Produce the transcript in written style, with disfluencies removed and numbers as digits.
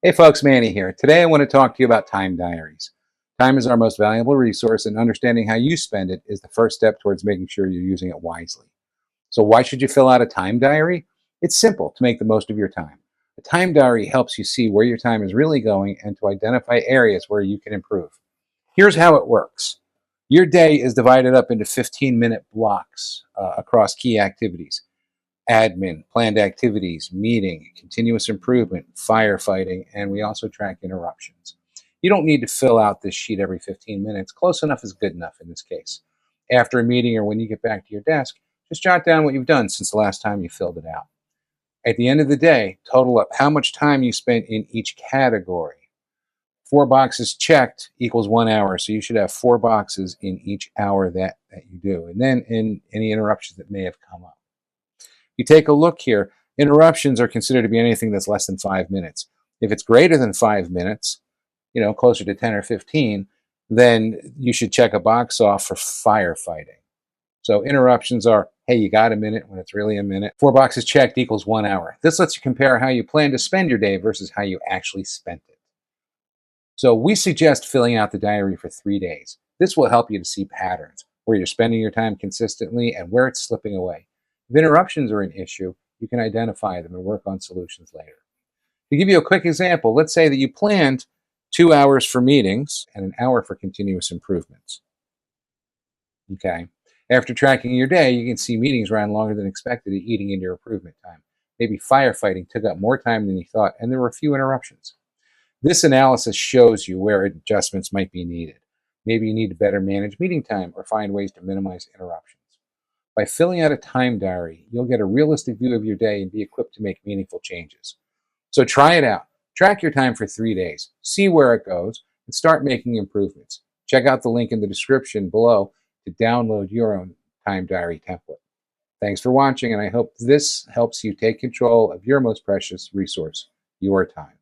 Hey folks, Manny here. Today I want to talk to you about time diaries. Time is our most valuable resource, and understanding how you spend it is the first step towards making sure you're using it wisely. So, why should you fill out a time diary? It's simple to make the most of your time. A time diary helps you see where your time is really going and to identify areas where you can improve. Here's how it works. Your day is divided up into 15-minute blocks across key activities: admin, planned activities, meeting, continuous improvement, firefighting, and we also track interruptions. You don't need to fill out this sheet every 15 minutes. Close enough is good enough in this case. After a meeting or when you get back to your desk, just jot down what you've done since the last time you filled it out. At the end of the day, total up how much time you spent in each category. 4 boxes checked equals 1 hour, so you should have 4 boxes in each hour that you do. And then in any interruptions that may have come up. You take a look here, interruptions are considered to be anything that's less than 5 minutes. If it's greater than 5 minutes, closer to 10 or 15, then you should check a box off for firefighting. So interruptions are, hey, you got a minute when it's really a minute. 4 boxes checked equals 1 hour. This lets you compare how you plan to spend your day versus how you actually spent it. So we suggest filling out the diary for 3 days. This will help you to see patterns, where you're spending your time consistently and where it's slipping away. If interruptions are an issue, you can identify them and work on solutions later. To give you a quick example, let's say that you planned 2 hours for meetings and an hour for continuous improvements. Okay. After tracking your day, you can see meetings ran longer than expected, eating into your improvement time. Maybe firefighting took up more time than you thought, and there were a few interruptions. This analysis shows you where adjustments might be needed. Maybe you need to better manage meeting time or find ways to minimize interruptions. By filling out a time diary, you'll get a realistic view of your day and be equipped to make meaningful changes. So try it out. Track your time for 3 days, see where it goes, and start making improvements. Check out the link in the description below to download your own time diary template. Thanks for watching, and I hope this helps you take control of your most precious resource, your time.